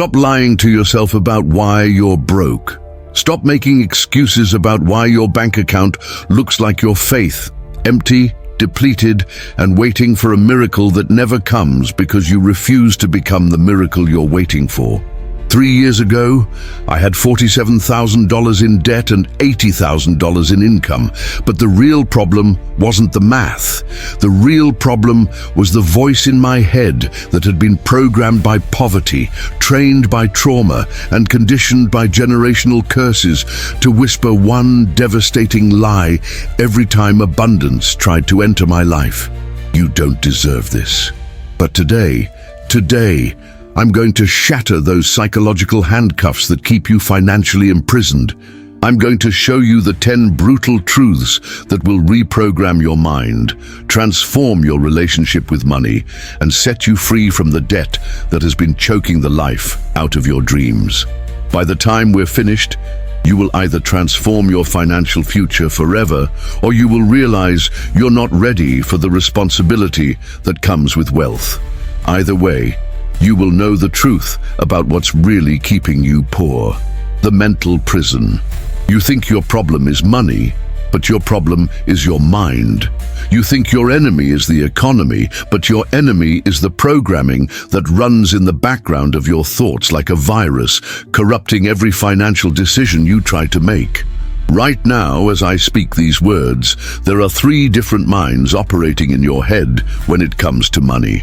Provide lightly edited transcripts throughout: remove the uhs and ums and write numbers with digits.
Stop lying to yourself about why you're broke. Stop making excuses about why your bank account looks like your faith, empty, depleted, and waiting for a miracle that never comes because you refuse to become the miracle you're waiting for. 3 years ago, I had $47,000 in debt and $80,000 in income, but the real problem wasn't the math. The real problem was the voice in my head that had been programmed by poverty, trained by trauma, and conditioned by generational curses to whisper one devastating lie every time abundance tried to enter my life. You don't deserve this. But today, I'm going to shatter those psychological handcuffs that keep you financially imprisoned. I'm going to show you the 10 brutal truths that will reprogram your mind, transform your relationship with money, and set you free from the debt that has been choking the life out of your dreams. By the time we're finished, you will either transform your financial future forever, or you will realize you're not ready for the responsibility that comes with wealth. Either way, you will know the truth about what's really keeping you poor. The mental prison. You think your problem is money, but your problem is your mind. You think your enemy is the economy, but your enemy is the programming that runs in the background of your thoughts like a virus, corrupting every financial decision you try to make. Right now, as I speak these words, there are 3 different minds operating in your head when it comes to money.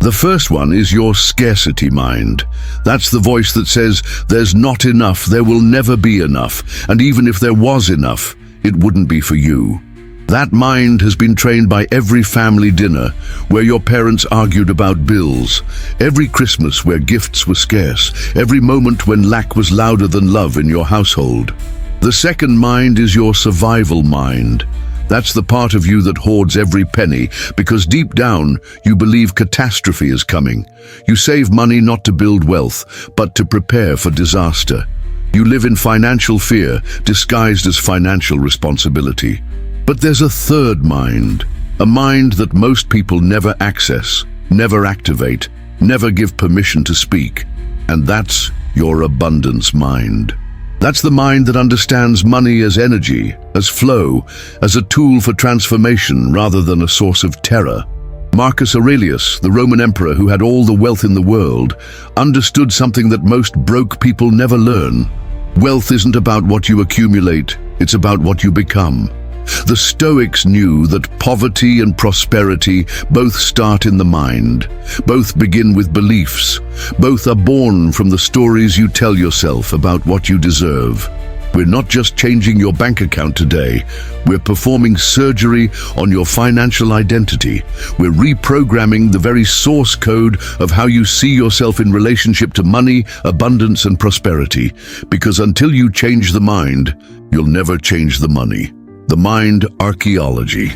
The first one is your scarcity mind. That's the voice that says, there's not enough, there will never be enough, and even if there was enough, it wouldn't be for you. That mind has been trained by every family dinner where your parents argued about bills, every Christmas where gifts were scarce, every moment when lack was louder than love in your household. The second mind is your survival mind. That's the part of you that hoards every penny because deep down you believe catastrophe is coming. You save money not to build wealth, but to prepare for disaster. You live in financial fear, disguised as financial responsibility. But there's a third mind, a mind that most people never access, never activate, never give permission to speak, and that's your abundance mind. That's the mind that understands money as energy, as flow, as a tool for transformation rather than a source of terror. Marcus Aurelius, the Roman emperor who had all the wealth in the world, understood something that most broke people never learn. Wealth isn't about what you accumulate, it's about what you become. The Stoics knew that poverty and prosperity both start in the mind, both begin with beliefs, both are born from the stories you tell yourself about what you deserve. We're not just changing your bank account today, we're performing surgery on your financial identity. We're reprogramming the very source code of how you see yourself in relationship to money, abundance, and prosperity. Because until you change the mind, you'll never change the money. The mind archaeology.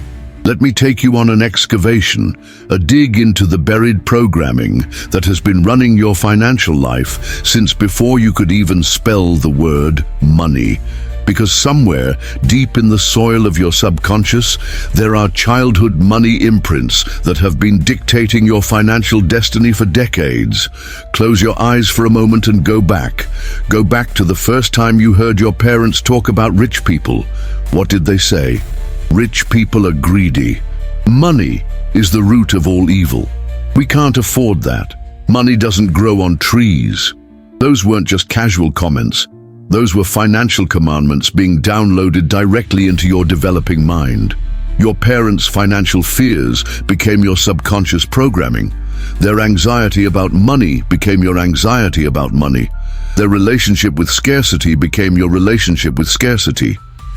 Let me take you on an excavation, a dig into the buried programming that has been running your financial life since before you could even spell the word money. Because somewhere, deep in the soil of your subconscious, there are childhood money imprints that have been dictating your financial destiny for decades. Close your eyes for a moment and go back. Go back to the first time you heard your parents talk about rich people. What did they say? Rich people are greedy. Money is the root of all evil. We can't afford that. Money doesn't grow on trees. Those weren't just casual comments. Those were financial commandments being downloaded directly into your developing mind. Your parents' financial fears became your subconscious programming. Their anxiety about money became your anxiety about money. Their relationship with scarcity became your relationship with scarcity.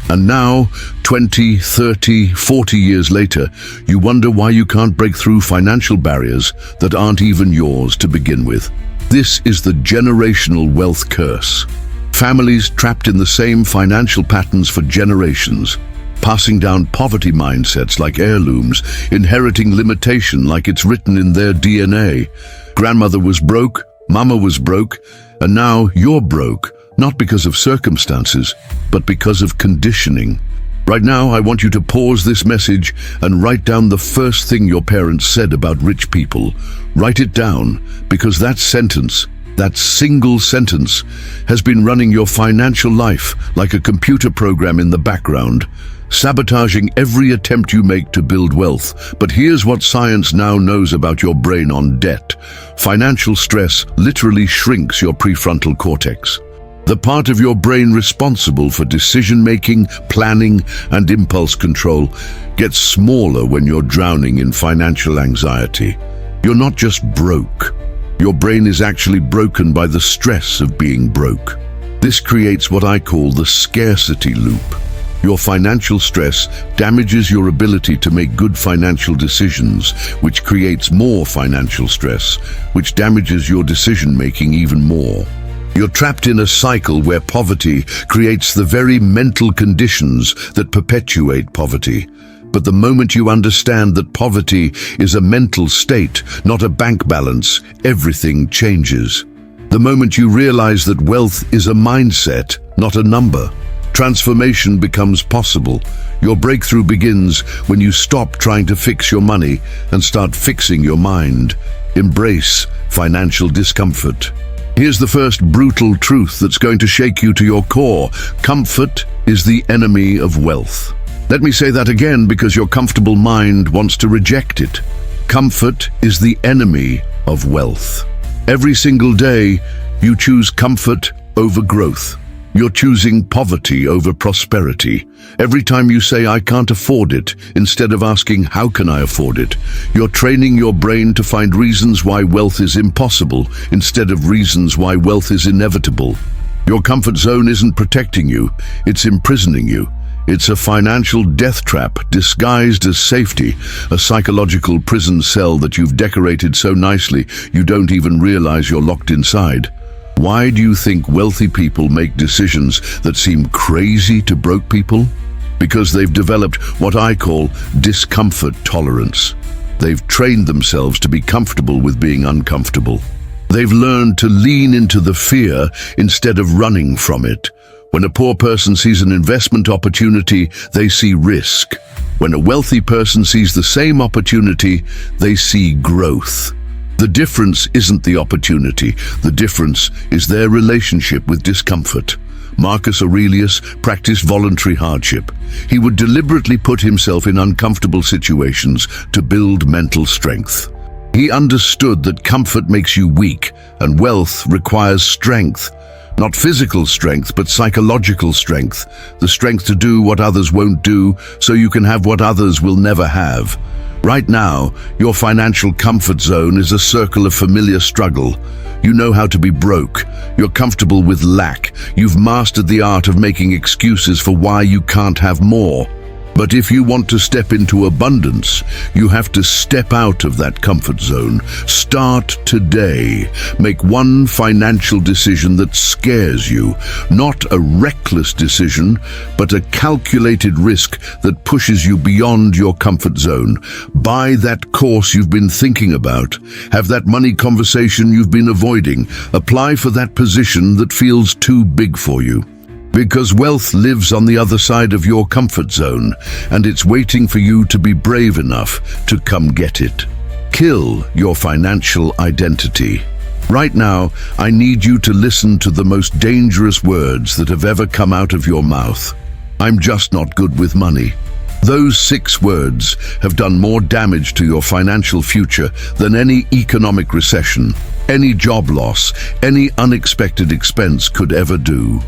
And now, 20, 30, 40 years later, you wonder why you can't break through financial barriers that aren't even yours to begin with. This is the generational wealth curse. Families trapped in the same financial patterns for generations, passing down poverty mindsets like heirlooms, inheriting limitation like it's written in their DNA. Grandmother was broke, mama was broke, and now you're broke. Not because of circumstances, but because of conditioning. Right now, I want you to pause this message and write down the first thing your parents said about rich people. Write it down, because that sentence That single sentence has been running your financial life like a computer program in the background, sabotaging every attempt you make to build wealth. But here's what science now knows about your brain on debt. Financial stress literally shrinks your prefrontal cortex. The part of your brain responsible for decision-making, planning, and impulse control gets smaller when you're drowning in financial anxiety. You're not just broke. Your brain is actually broken by the stress of being broke. This creates what I call the scarcity loop. Your financial stress damages your ability to make good financial decisions, which creates more financial stress, which damages your decision-making even more. You're trapped in a cycle where poverty creates the very mental conditions that perpetuate poverty. But the moment you understand that poverty is a mental state, not a bank balance, everything changes. The moment you realize that wealth is a mindset, not a number, transformation becomes possible. Your breakthrough begins when you stop trying to fix your money and start fixing your mind. Embrace financial discomfort. Here's the first brutal truth that's going to shake you to your core. Comfort is the enemy of wealth. Let me say that again because your comfortable mind wants to reject it. Comfort is the enemy of wealth. Every single day, you choose comfort over growth. You're choosing poverty over prosperity. Every time you say, "I can't afford it," instead of asking, "How can I afford it?" You're training your brain to find reasons why wealth is impossible instead of reasons why wealth is inevitable. Your comfort zone isn't protecting you, it's imprisoning you. It's a financial death trap disguised as safety, a psychological prison cell that you've decorated so nicely you don't even realize you're locked inside. Why do you think wealthy people make decisions that seem crazy to broke people? Because they've developed what I call discomfort tolerance. They've trained themselves to be comfortable with being uncomfortable. They've learned to lean into the fear instead of running from it. When a poor person sees an investment opportunity, they see risk. When a wealthy person sees the same opportunity, they see growth. The difference isn't the opportunity. The difference is their relationship with discomfort. Marcus Aurelius practiced voluntary hardship. He would deliberately put himself in uncomfortable situations to build mental strength. He understood that comfort makes you weak and wealth requires strength. Not physical strength, but psychological strength. The strength to do what others won't do, so you can have what others will never have. Right now, your financial comfort zone is a circle of familiar struggle. You know how to be broke. You're comfortable with lack. You've mastered the art of making excuses for why you can't have more. But if you want to step into abundance, you have to step out of that comfort zone. Start today. Make one financial decision that scares you. Not a reckless decision, but a calculated risk that pushes you beyond your comfort zone. Buy that course you've been thinking about. Have that money conversation you've been avoiding. Apply for that position that feels too big for you. Because wealth lives on the other side of your comfort zone, and it's waiting for you to be brave enough to come get it. Kill your financial identity. Right now, I need you to listen to the most dangerous words that have ever come out of your mouth. I'm just not good with money. Those 6 words have done more damage to your financial future than any economic recession, any job loss, any unexpected expense could ever do.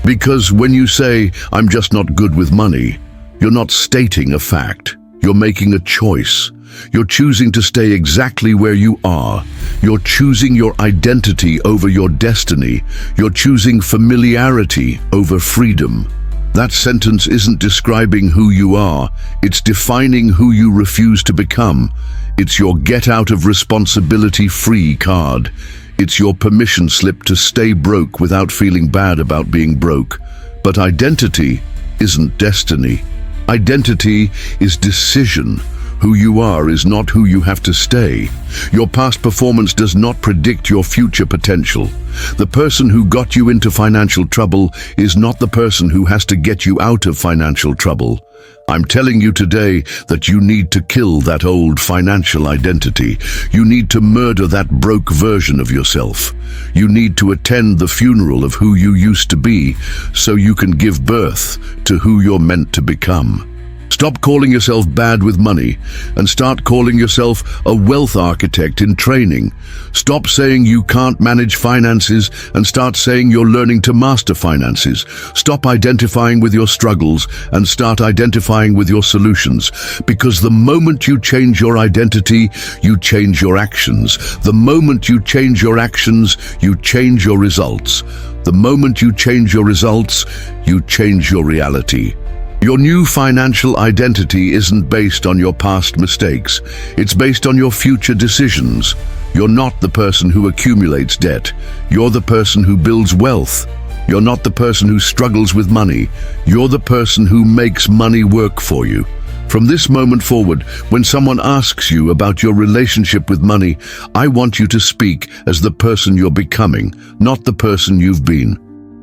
Because when you say, "I'm just not good with money," you're not stating a fact. You're making a choice. You're choosing to stay exactly where you are. You're choosing your identity over your destiny. You're choosing familiarity over freedom. That sentence isn't describing who you are. It's defining who you refuse to become. It's your get out of responsibility free card. It's your permission slip to stay broke without feeling bad about being broke. But identity isn't destiny. Identity is decision. Who you are is not who you have to stay. Your past performance does not predict your future potential. The person who got you into financial trouble is not the person who has to get you out of financial trouble. I'm telling you today that you need to kill that old financial identity. You need to murder that broke version of yourself. You need to attend the funeral of who you used to be so you can give birth to who you're meant to become. Stop calling yourself bad with money and start calling yourself a wealth architect in training. Stop saying you can't manage finances and start saying you're learning to master finances. Stop identifying with your struggles and start identifying with your solutions. Because the moment you change your identity, you change your actions. The moment you change your actions, you change your results. The moment you change your results, you change your reality. Your new financial identity isn't based on your past mistakes. It's based on your future decisions. You're not the person who accumulates debt. You're the person who builds wealth. You're not the person who struggles with money. You're the person who makes money work for you. From this moment forward, when someone asks you about your relationship with money, I want you to speak as the person you're becoming, not the person you've been.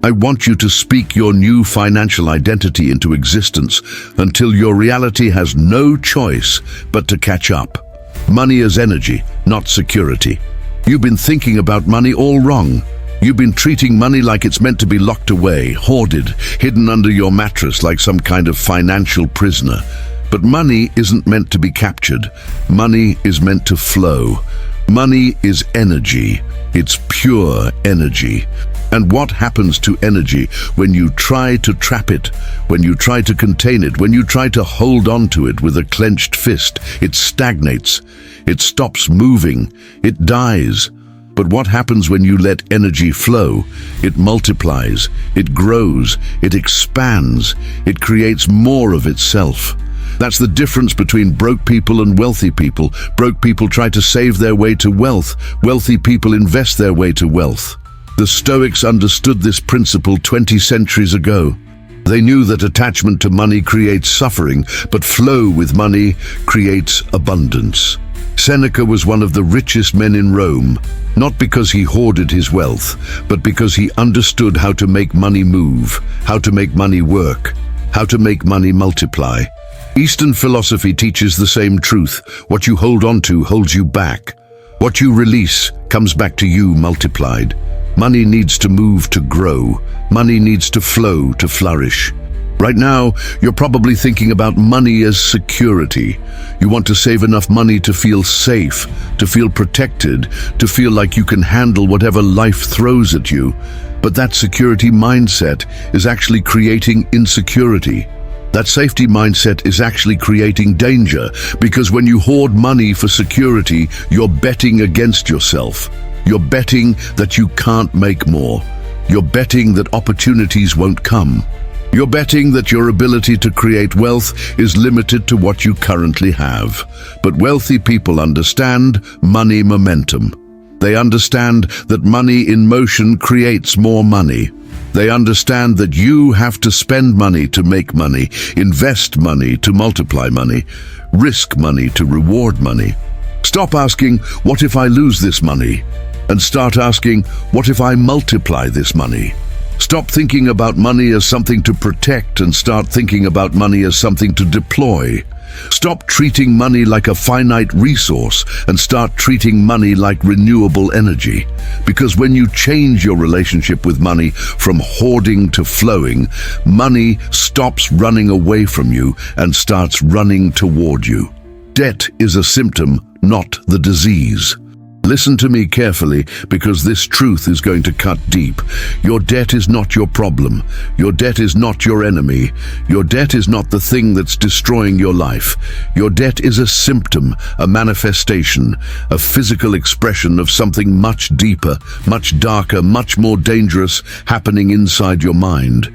I want you to speak your new financial identity into existence until your reality has no choice but to catch up. Money is energy, not security. You've been thinking about money all wrong. You've been treating money like it's meant to be locked away, hoarded, hidden under your mattress like some kind of financial prisoner. But money isn't meant to be captured. Money is meant to flow. Money is energy. It's pure energy. And what happens to energy when you try to trap it, when you try to contain it, when you try to hold on to it with a clenched fist? It stagnates. It stops moving. It dies. But what happens when you let energy flow? It multiplies. It grows. It expands. It creates more of itself. That's the difference between broke people and wealthy people. Broke people try to save their way to wealth. Wealthy people invest their way to wealth. The Stoics understood this principle 20 centuries ago. They knew that attachment to money creates suffering, but flow with money creates abundance. Seneca was one of the richest men in Rome, not because he hoarded his wealth, but because he understood how to make money move, how to make money work, how to make money multiply. Eastern philosophy teaches the same truth. What you hold on to holds you back. What you release comes back to you multiplied. Money needs to move to grow. Money needs to flow to flourish. Right now, you're probably thinking about money as security. You want to save enough money to feel safe, to feel protected, to feel like you can handle whatever life throws at you. But that security mindset is actually creating insecurity. That safety mindset is actually creating danger, because when you hoard money for security, you're betting against yourself. You're betting that you can't make more. You're betting that opportunities won't come. You're betting that your ability to create wealth is limited to what you currently have. But wealthy people understand money momentum. They understand that money in motion creates more money. They understand that you have to spend money to make money, invest money to multiply money, risk money to reward money. Stop asking, what if I lose this money? And start asking, what if I multiply this money? Stop thinking about money as something to protect and start thinking about money as something to deploy. Stop treating money like a finite resource and start treating money like renewable energy. Because when you change your relationship with money from hoarding to flowing, money stops running away from you and starts running toward you. Debt is a symptom, not the disease. Listen to me carefully, because this truth is going to cut deep. Your debt is not your problem. Your debt is not your enemy. Your debt is not the thing that's destroying your life. Your debt is a symptom, a manifestation, a physical expression of something much deeper, much darker, much more dangerous happening inside your mind.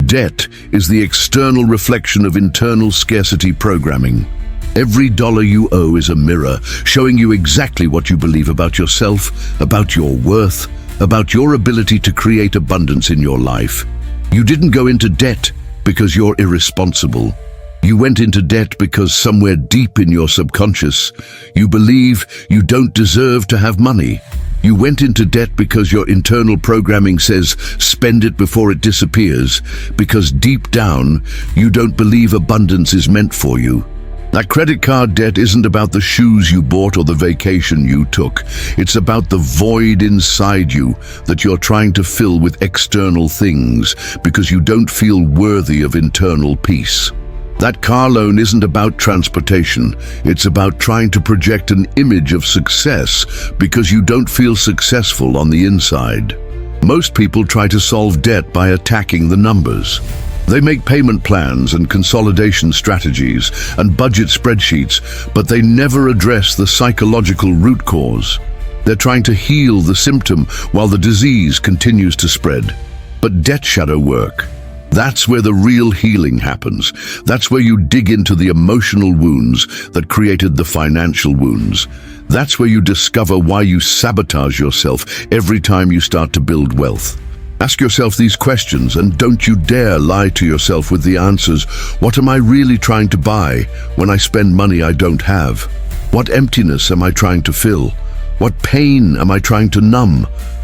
Debt is the external reflection of internal scarcity programming. Every dollar you owe is a mirror, showing you exactly what you believe about yourself, about your worth, about your ability to create abundance in your life. You didn't go into debt because you're irresponsible. You went into debt because somewhere deep in your subconscious, you believe you don't deserve to have money. You went into debt because your internal programming says, spend it before it disappears, because deep down, you don't believe abundance is meant for you. That credit card debt isn't about the shoes you bought or the vacation you took. It's about the void inside you that you're trying to fill with external things because you don't feel worthy of internal peace. That car loan isn't about transportation. It's about trying to project an image of success because you don't feel successful on the inside. Most people try to solve debt by attacking the numbers. They make payment plans and consolidation strategies and budget spreadsheets, but they never address the psychological root cause. They're trying to heal the symptom while the disease continues to spread. But debt shadow work, that's where the real healing happens. That's where you dig into the emotional wounds that created the financial wounds. That's where you discover why you sabotage yourself every time you start to build wealth. Ask yourself these questions and don't you dare lie to yourself with the answers. What am I really trying to buy when I spend money I don't have? What emptiness am I trying to fill? What pain am I trying to numb?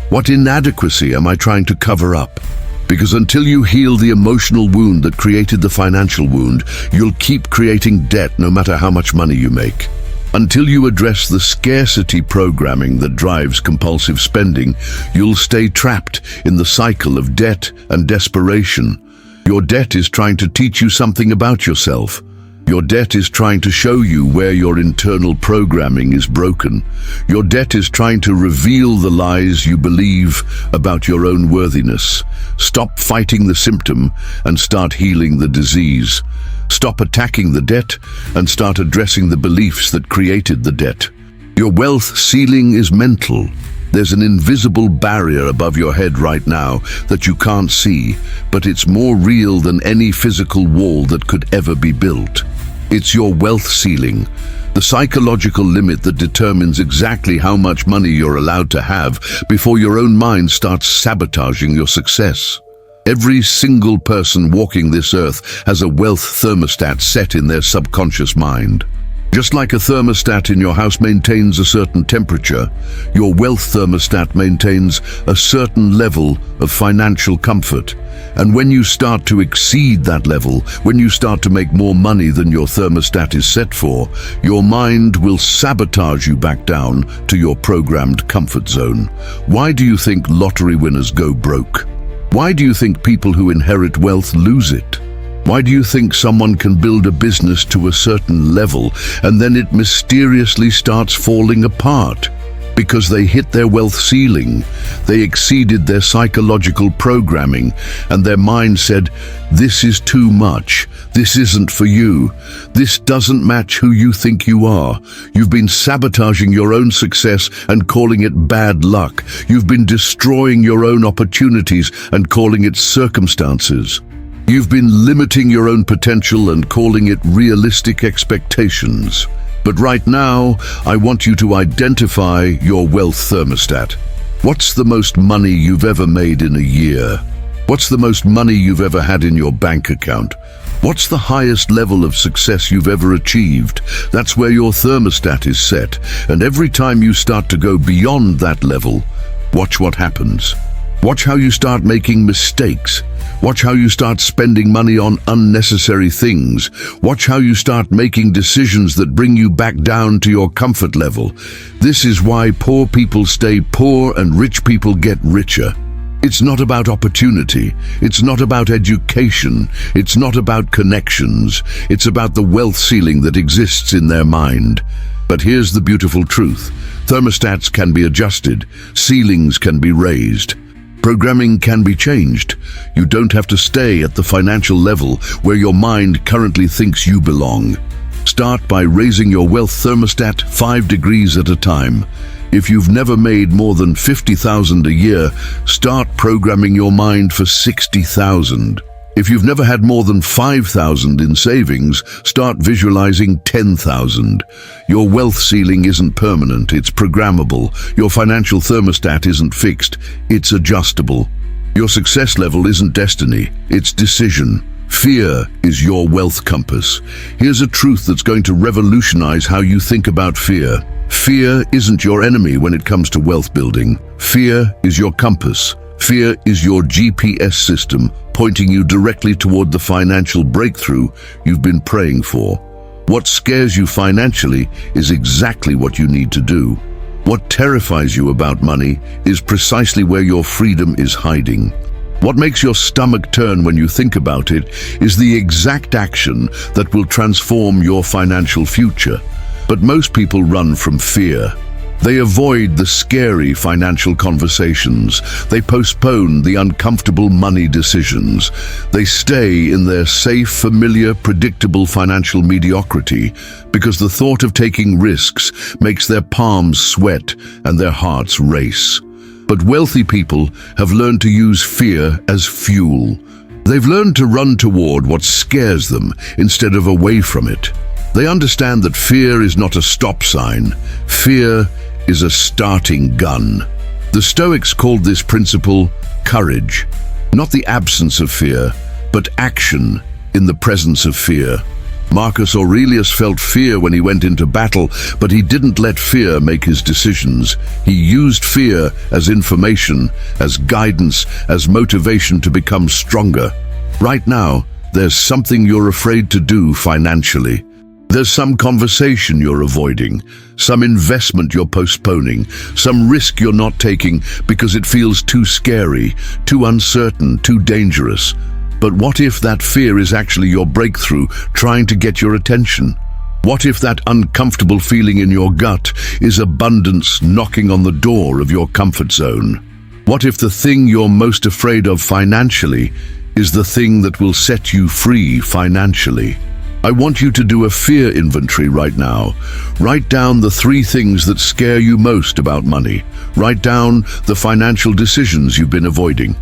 What inadequacy am I trying to cover up? Because until you heal the emotional wound that created the financial wound, you'll keep creating debt no matter how much money you make. Until you address the scarcity programming that drives compulsive spending, you'll stay trapped in the cycle of debt and desperation. Your debt is trying to teach you something about yourself. Your debt is trying to show you where your internal programming is broken. Your debt is trying to reveal the lies you believe about your own worthiness. Stop fighting the symptom and start healing the disease. Stop attacking the debt and start addressing the beliefs that created the debt. Your wealth ceiling is mental. There's an invisible barrier above your head right now that you can't see, but it's more real than any physical wall that could ever be built. It's your wealth ceiling, the psychological limit that determines exactly how much money you're allowed to have before your own mind starts sabotaging your success. Every single person walking this earth has a wealth thermostat set in their subconscious mind. Just like a thermostat in your house maintains a certain temperature, your wealth thermostat maintains a certain level of financial comfort. And when you start to exceed that level, when you start to make more money than your thermostat is set for, your mind will sabotage you back down to your programmed comfort zone. Why do you think lottery winners go broke? Why do you think people who inherit wealth lose it? Why do you think someone can build a business to a certain level and then it mysteriously starts falling apart? Because they hit their wealth ceiling. They exceeded their psychological programming and their mind said, this is too much. This isn't for you. This doesn't match who you think you are. You've been sabotaging your own success and calling it bad luck. You've been destroying your own opportunities and calling it circumstances. You've been limiting your own potential and calling it realistic expectations. But right now, I want you to identify your wealth thermostat. What's the most money you've ever made in a year? What's the most money you've ever had in your bank account? What's the highest level of success you've ever achieved? That's where your thermostat is set. And every time you start to go beyond that level, watch what happens. Watch how you start making mistakes. Watch how you start spending money on unnecessary things. Watch how you start making decisions that bring you back down to your comfort level. This is why poor people stay poor and rich people get richer. It's not about opportunity. It's not about education. It's not about connections. It's about the wealth ceiling that exists in their mind. But here's the beautiful truth. Thermostats can be adjusted. Ceilings can be raised. Programming can be changed. You don't have to stay at the financial level where your mind currently thinks you belong. Start by raising your wealth thermostat 5 degrees at a time. If you've never made more than $50,000 a year, start programming your mind for $60,000. If you've never had more than $5,000 in savings, start visualizing $10,000. Your wealth ceiling isn't permanent, it's programmable. Your financial thermostat isn't fixed, it's adjustable. Your success level isn't destiny, it's decision. Fear is your wealth compass. Here's a truth that's going to revolutionize how you think about fear. Fear isn't your enemy when it comes to wealth building. Fear is your compass. Fear is your GPS system, pointing you directly toward the financial breakthrough you've been praying for. What scares you financially is exactly what you need to do. What terrifies you about money is precisely where your freedom is hiding. What makes your stomach turn when you think about it is the exact action that will transform your financial future. But most people run from fear. They avoid the scary financial conversations. They postpone the uncomfortable money decisions. They stay in their safe, familiar, predictable financial mediocrity because the thought of taking risks makes their palms sweat and their hearts race. But wealthy people have learned to use fear as fuel. They've learned to run toward what scares them instead of away from it. They understand that fear is not a stop sign. Fear is a starting gun. The Stoics called this principle courage, not the absence of fear, but action in the presence of fear. Marcus Aurelius felt fear when he went into battle, but he didn't let fear make his decisions. He used fear as information, as guidance, as motivation to become stronger. Right now, there's something you're afraid to do financially. There's some conversation you're avoiding, some investment you're postponing, some risk you're not taking because it feels too scary, too uncertain, too dangerous. But what if that fear is actually your breakthrough trying to get your attention? What if that uncomfortable feeling in your gut is abundance knocking on the door of your comfort zone? What if the thing you're most afraid of financially is the thing that will set you free financially? I want you to do a fear inventory right now. Write down the 3 things that scare you most about money. Write down the financial decisions you've been avoiding.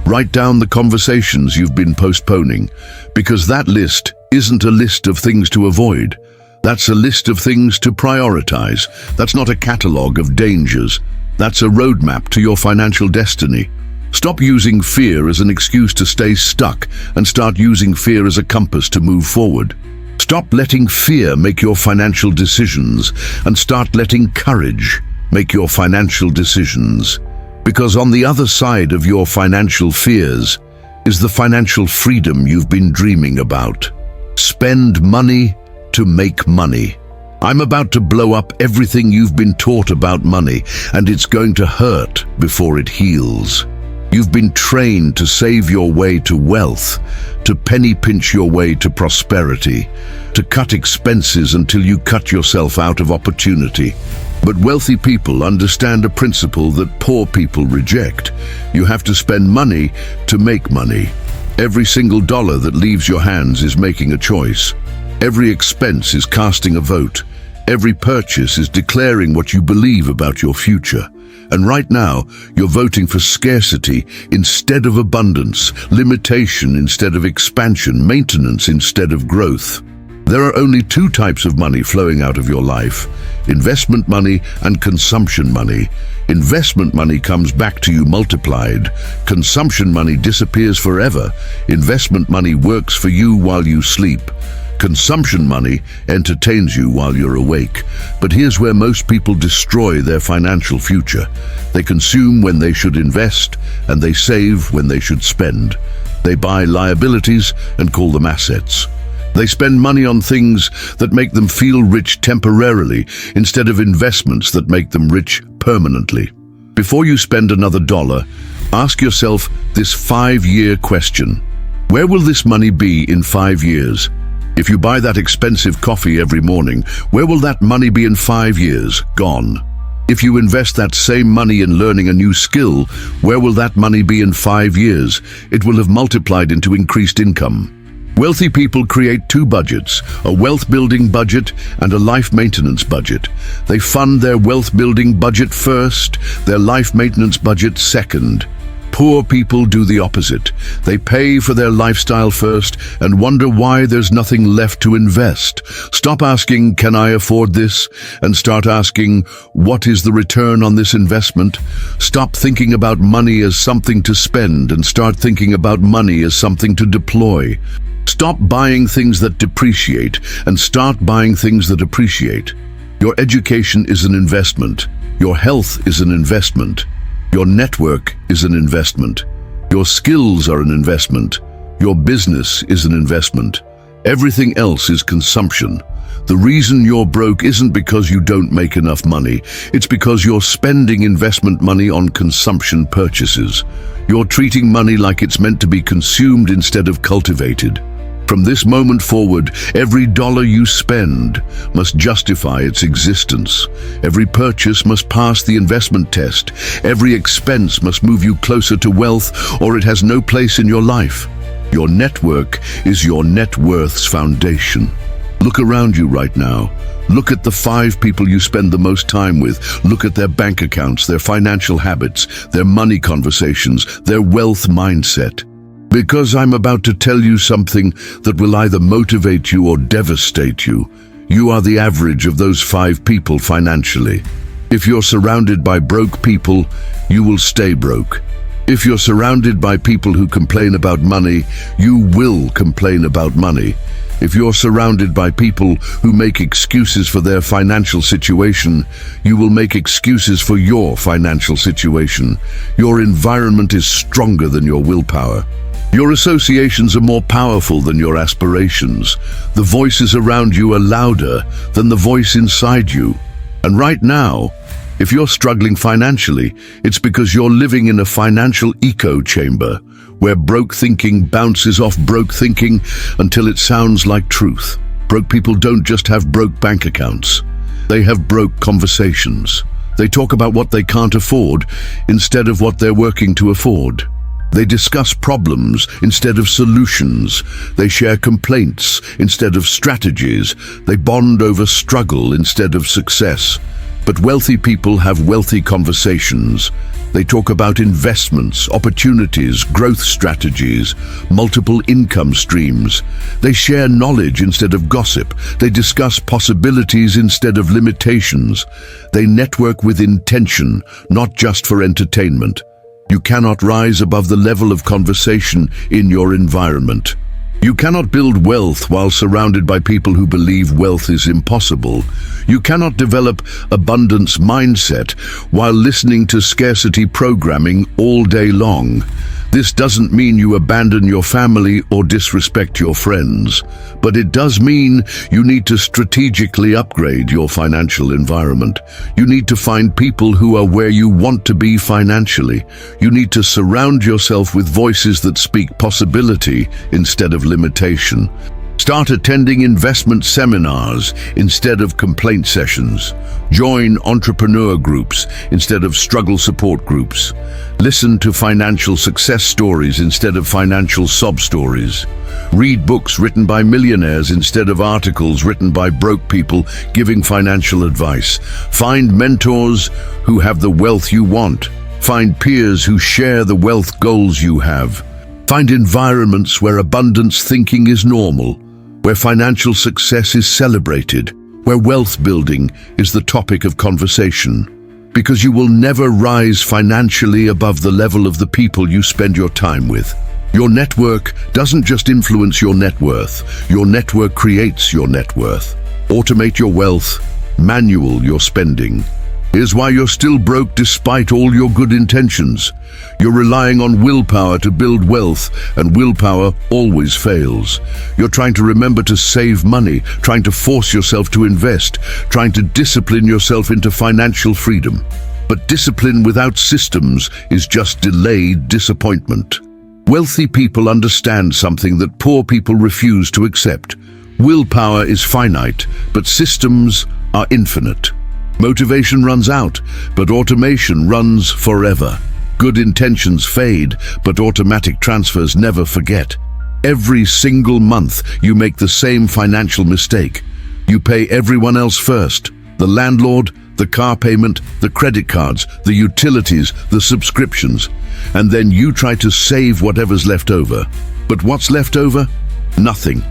Write down the conversations you've been postponing. Because that list isn't a list of things to avoid. That's a list of things to prioritize. That's not a catalog of dangers. That's a roadmap to your financial destiny. Stop using fear as an excuse to stay stuck and start using fear as a compass to move forward. Stop letting fear make your financial decisions and start letting courage make your financial decisions. Because on the other side of your financial fears is the financial freedom you've been dreaming about. Spend money to make money. I'm about to blow up everything you've been taught about money, and it's going to hurt before it heals. You've been trained to save your way to wealth, to penny pinch your way to prosperity, to cut expenses until you cut yourself out of opportunity. But wealthy people understand a principle that poor people reject. You have to spend money to make money. Every single dollar that leaves your hands is making a choice. Every expense is casting a vote. Every purchase is declaring what you believe about your future. And right now, you're voting for scarcity instead of abundance, limitation instead of expansion, maintenance instead of growth. There are only 2 types of money flowing out of your life: investment money and consumption money. Investment money comes back to you multiplied. Consumption money disappears forever. Investment money works for you while you sleep. Consumption money entertains you while you're awake. But here's where most people destroy their financial future. They consume when they should invest, and they save when they should spend. They buy liabilities and call them assets. They spend money on things that make them feel rich temporarily instead of investments that make them rich permanently. Before you spend another dollar, ask yourself this 5-year question. Where will this money be in 5 years? If you buy that expensive coffee every morning, where will that money be in 5 years? Gone. If you invest that same money in learning a new skill, where will that money be in 5 years? It will have multiplied into increased income. Wealthy people create 2 budgets, a wealth-building budget and a life maintenance budget. They fund their wealth-building budget first, their life maintenance budget second. Poor people do the opposite. They pay for their lifestyle first and wonder why there's nothing left to invest. Stop asking, "Can I afford this?" and start asking, "What is the return on this investment?" Stop thinking about money as something to spend and start thinking about money as something to deploy. Stop buying things that depreciate and start buying things that appreciate. Your education is an investment. Your health is an investment. Your network is an investment. Your skills are an investment. Your business is an investment. Everything else is consumption. The reason you're broke isn't because you don't make enough money. It's because you're spending investment money on consumption purchases. You're treating money like it's meant to be consumed instead of cultivated. From this moment forward, every dollar you spend must justify its existence. Every purchase must pass the investment test. Every expense must move you closer to wealth, or it has no place in your life. Your network is your net worth's foundation. Look around you right now. Look at the 5 people you spend the most time with. Look at their bank accounts, their financial habits, their money conversations, their wealth mindset. Because I'm about to tell you something that will either motivate you or devastate you. You are the average of those 5 people financially. If you're surrounded by broke people, you will stay broke. If you're surrounded by people who complain about money, you will complain about money. If you're surrounded by people who make excuses for their financial situation, you will make excuses for your financial situation. Your environment is stronger than your willpower. Your associations are more powerful than your aspirations. The voices around you are louder than the voice inside you. And right now, if you're struggling financially, it's because you're living in a financial echo chamber where broke thinking bounces off broke thinking until it sounds like truth. Broke people don't just have broke bank accounts. They have broke conversations. They talk about what they can't afford instead of what they're working to afford. They discuss problems instead of solutions. They share complaints instead of strategies. They bond over struggle instead of success. But wealthy people have wealthy conversations. They talk about investments, opportunities, growth strategies, multiple income streams. They share knowledge instead of gossip. They discuss possibilities instead of limitations. They network with intention, not just for entertainment. You cannot rise above the level of conversation in your environment. You cannot build wealth while surrounded by people who believe wealth is impossible. You cannot develop abundance mindset while listening to scarcity programming all day long. This doesn't mean you abandon your family or disrespect your friends, but it does mean you need to strategically upgrade your financial environment. You need to find people who are where you want to be financially. You need to surround yourself with voices that speak possibility instead of limitation. Start attending investment seminars instead of complaint sessions. Join entrepreneur groups instead of struggle support groups. Listen to financial success stories instead of financial sob stories. Read books written by millionaires instead of articles written by broke people giving financial advice. Find mentors who have the wealth you want. Find peers who share the wealth goals you have. Find environments where abundance thinking is normal, where financial success is celebrated, where wealth building is the topic of conversation. Because you will never rise financially above the level of the people you spend your time with. Your network doesn't just influence your net worth. Your network creates your net worth. Automate your wealth, manual your spending. Here's why you're still broke despite all your good intentions. You're relying on willpower to build wealth, and willpower always fails. You're trying to remember to save money, trying to force yourself to invest, trying to discipline yourself into financial freedom. But discipline without systems is just delayed disappointment. Wealthy people understand something that poor people refuse to accept. Willpower is finite, but systems are infinite. Motivation runs out, but automation runs forever. Good intentions fade, but automatic transfers never forget. Every single month, you make the same financial mistake. You pay everyone else first. The landlord, the car payment, the credit cards, the utilities, the subscriptions. And then you try to save whatever's left over. But what's left over? Nothing.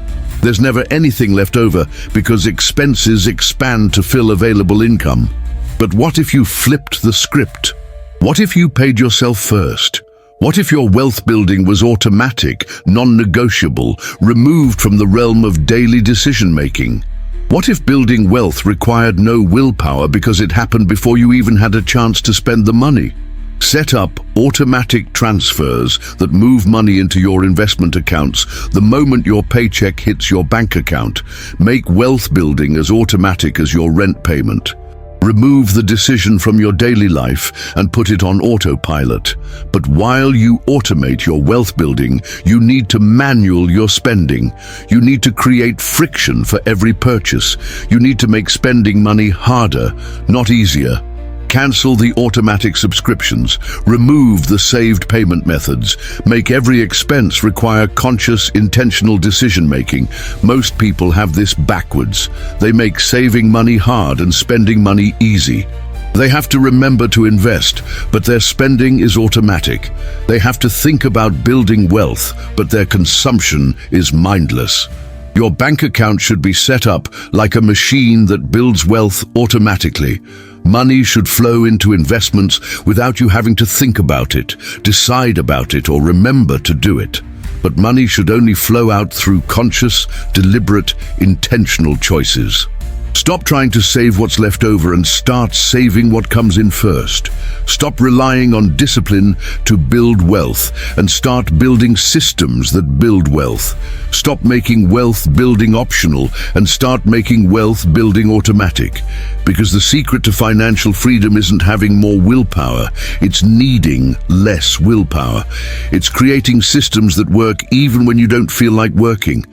There's never anything left over because expenses expand to fill available income. But what if you flipped the script? What if you paid yourself first? What if your wealth building was automatic, non-negotiable, removed from the realm of daily decision-making? What if building wealth required no willpower because it happened before you even had a chance to spend the money? Set up automatic transfers that move money into your investment accounts the moment your paycheck hits your bank account. Make wealth building as automatic as your rent payment. Remove the decision from your daily life and put it on autopilot. But while you automate your wealth building, you need to manual your spending. You need to create friction for every purchase. You need to make spending money harder, not easier. Cancel the automatic subscriptions. Remove the saved payment methods. Make every expense require conscious, intentional decision-making. Most people have this backwards. They make saving money hard and spending money easy. They have to remember to invest, but their spending is automatic. They have to think about building wealth, but their consumption is mindless. Your bank account should be set up like a machine that builds wealth automatically. Money should flow into investments without you having to think about it, decide about it, or remember to do it. But money should only flow out through conscious, deliberate, intentional choices. Stop trying to save what's left over and start saving what comes in first. Stop relying on discipline to build wealth and start building systems that build wealth. Stop making wealth building optional and start making wealth building automatic. Because the secret to financial freedom isn't having more willpower, it's needing less willpower. It's creating systems that work even when you don't feel like working.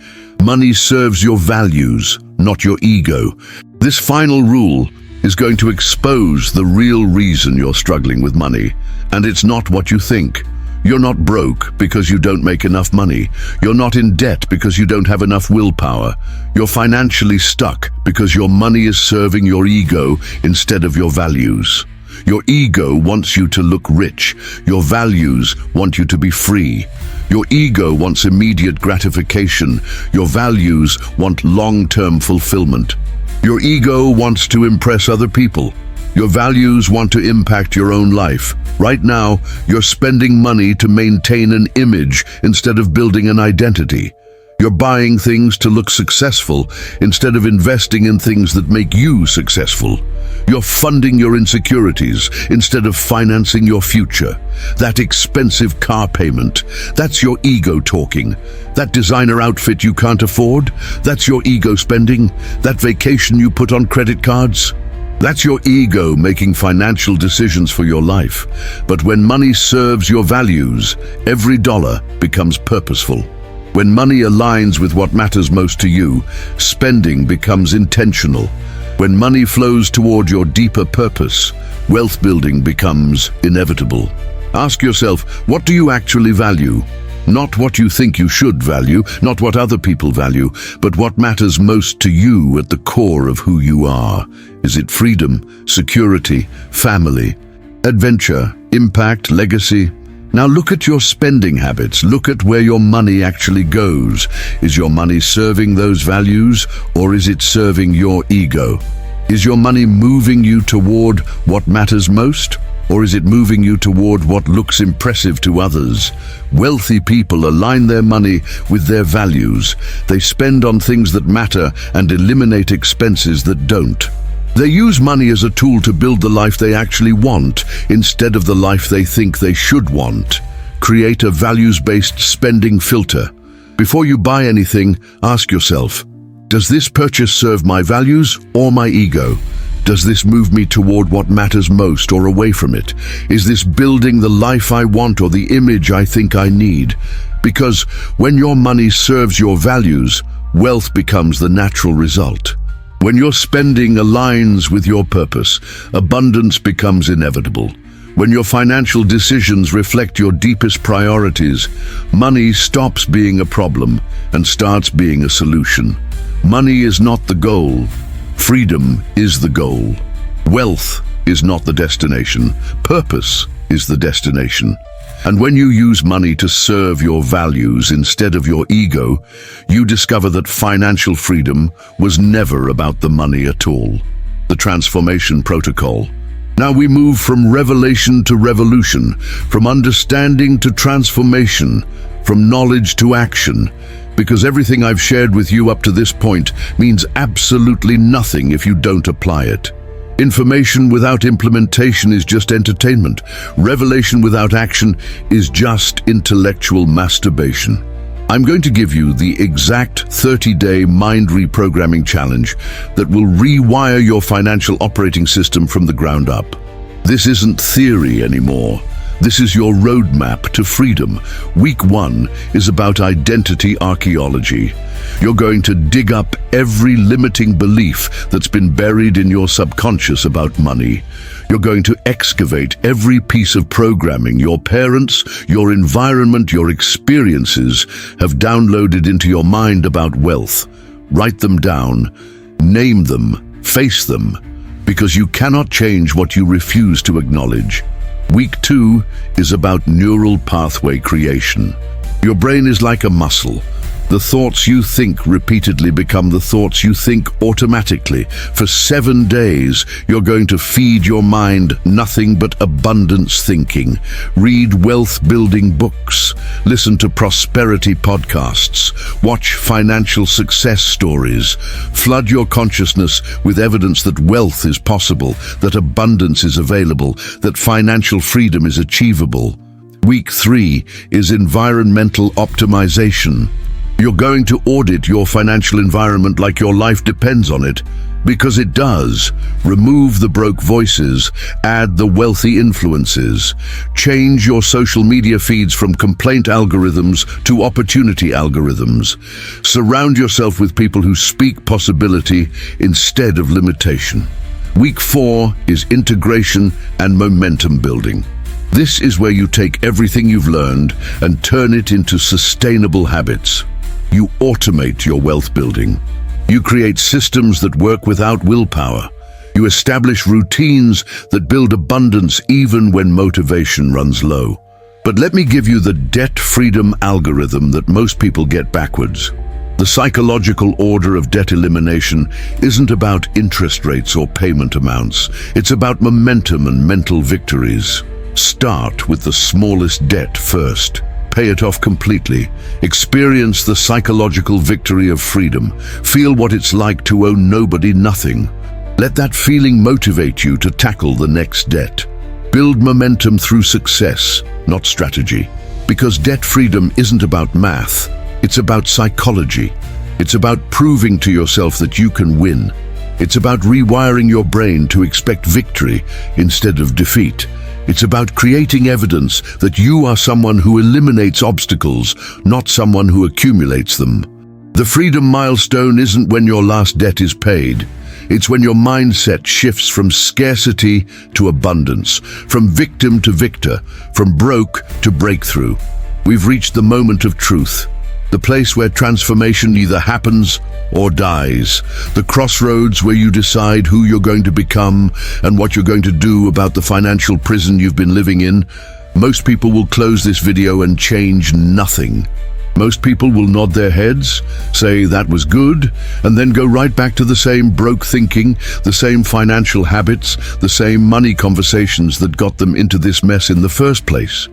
Money serves your values, not your ego. This final rule is going to expose the real reason you're struggling with money, and it's not what you think. You're not broke because you don't make enough money. You're not in debt because you don't have enough willpower. You're financially stuck because your money is serving your ego instead of your values. Your ego wants you to look rich. Your values want you to be free. Your ego wants immediate gratification. Your values want long-term fulfillment. Your ego wants to impress other people. Your values want to impact your own life. Right now, you're spending money to maintain an image instead of building an identity. You're buying things to look successful instead of investing in things that make you successful. You're funding your insecurities instead of financing your future. That expensive car payment, that's your ego talking. That designer outfit you can't afford, that's your ego spending. That vacation you put on credit cards, that's your ego making financial decisions for your life. But when money serves your values, every dollar becomes purposeful. When money aligns with what matters most to you, spending becomes intentional. When money flows toward your deeper purpose, wealth building becomes inevitable. Ask yourself, what do you actually value? Not what you think you should value, not what other people value, but what matters most to you at the core of who you are. Is it freedom, security, family, adventure, impact, legacy? Now look at your spending habits. Look at where your money actually goes. Is your money serving those values, or is it serving your ego? Is your money moving you toward what matters most, or is it moving you toward what looks impressive to others? Wealthy people align their money with their values. They spend on things that matter and eliminate expenses that don't. They use money as a tool to build the life they actually want instead of the life they think they should want. Create a values-based spending filter. Before you buy anything, ask yourself, does this purchase serve my values or my ego? Does this move me toward what matters most or away from it? Is this building the life I want or the image I think I need? Because when your money serves your values, wealth becomes the natural result. When your spending aligns with your purpose, abundance becomes inevitable. When your financial decisions reflect your deepest priorities, money stops being a problem and starts being a solution. Money is not the goal. Freedom is the goal. Wealth is not the destination. Purpose is the destination. And when you use money to serve your values instead of your ego, you discover that financial freedom was never about the money at all. The transformation protocol. Now we move from revelation to revolution, from understanding to transformation, from knowledge to action, because everything I've shared with you up to this point means absolutely nothing if you don't apply it. Information without implementation is just entertainment. Revelation without action is just intellectual masturbation. I'm going to give you the exact 30-day mind reprogramming challenge that will rewire your financial operating system from the ground up. This isn't theory anymore. This is your roadmap to freedom. Week 1 is about identity archaeology. You're going to dig up every limiting belief that's been buried in your subconscious about money. You're going to excavate every piece of programming your parents, your environment, your experiences have downloaded into your mind about wealth. Write them down, name them, face them, because you cannot change what you refuse to acknowledge. Week 2 is about neural pathway creation. Your brain is like a muscle. The thoughts you think repeatedly become the thoughts you think automatically. For 7 days, you're going to feed your mind nothing but abundance thinking. Read wealth-building books, listen to prosperity podcasts, watch financial success stories. Flood your consciousness with evidence that wealth is possible, that abundance is available, that financial freedom is achievable. Week 3 is environmental optimization. You're going to audit your financial environment like your life depends on it, because it does. Remove the broke voices, add the wealthy influences. Change your social media feeds from complaint algorithms to opportunity algorithms. Surround yourself with people who speak possibility instead of limitation. Week 4 is integration and momentum building. This is where you take everything you've learned and turn it into sustainable habits. You automate your wealth building. You create systems that work without willpower. You establish routines that build abundance even when motivation runs low. But let me give you the debt freedom algorithm that most people get backwards. The psychological order of debt elimination isn't about interest rates or payment amounts. It's about momentum and mental victories. Start with the smallest debt first. Pay it off completely. Experience the psychological victory of freedom. Feel what it's like to owe nobody nothing. Let that feeling motivate you to tackle the next debt. Build momentum through success, not strategy. Because debt freedom isn't about math, it's about psychology. It's about proving to yourself that you can win. It's about rewiring your brain to expect victory instead of defeat. It's about creating evidence that you are someone who eliminates obstacles, not someone who accumulates them. The freedom milestone isn't when your last debt is paid. It's when your mindset shifts from scarcity to abundance, from victim to victor, from broke to breakthrough. We've reached the moment of truth, the place where transformation either happens or dies, the crossroads where you decide who you're going to become and what you're going to do about the financial prison you've been living in. Most people will close this video and change nothing. Most people will nod their heads, say that was good, and then go right back to the same broke thinking, the same financial habits, the same money conversations that got them into this mess in the first place.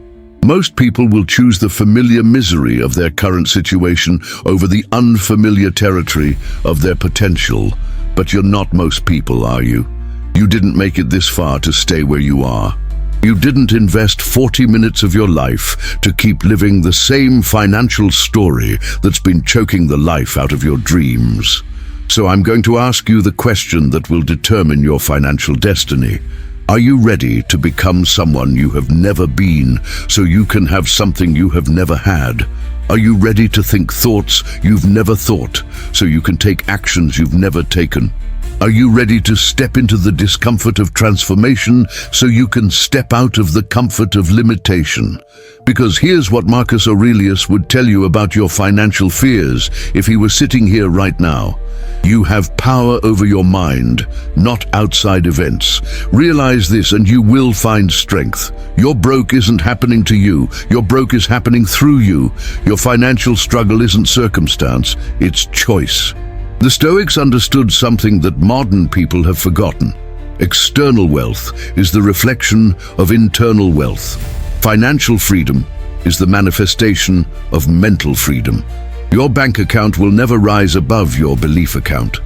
Most people will choose the familiar misery of their current situation over the unfamiliar territory of their potential. But you're not most people, are you? You didn't make it this far to stay where you are. You didn't invest 40 minutes of your life to keep living the same financial story that's been choking the life out of your dreams. So I'm going to ask you the question that will determine your financial destiny. Are you ready to become someone you have never been so you can have something you have never had? Are you ready to think thoughts you've never thought so you can take actions you've never taken? Are you ready to step into the discomfort of transformation so you can step out of the comfort of limitation? Because here's what Marcus Aurelius would tell you about your financial fears if he were sitting here right now. You have power over your mind, not outside events. Realize this and you will find strength. Your broke isn't happening to you. Your broke is happening through you. Your financial struggle isn't circumstance, it's choice. The Stoics understood something that modern people have forgotten. External wealth is the reflection of internal wealth. Financial freedom is the manifestation of mental freedom. Your bank account will never rise above your belief account.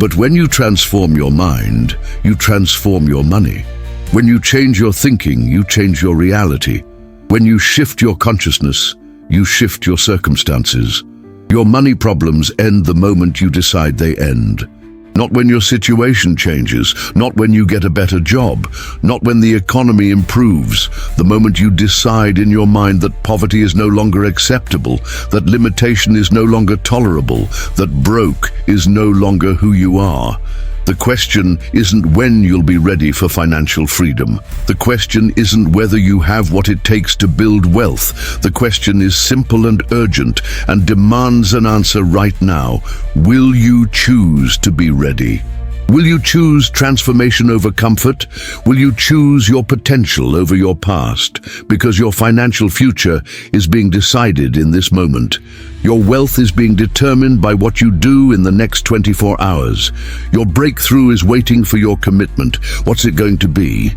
But when you transform your mind, you transform your money. When you change your thinking, you change your reality. When you shift your consciousness, you shift your circumstances. Your money problems end the moment you decide they end. Not when your situation changes, not when you get a better job, not when the economy improves. The moment you decide in your mind that poverty is no longer acceptable, that limitation is no longer tolerable, that broke is no longer who you are. The question isn't when you'll be ready for financial freedom. The question isn't whether you have what it takes to build wealth. The question is simple and urgent and demands an answer right now. Will you choose to be ready? Will you choose transformation over comfort? Will you choose your potential over your past? Because your financial future is being decided in this moment. Your wealth is being determined by what you do in the next 24 hours. Your breakthrough is waiting for your commitment. What's it going to be?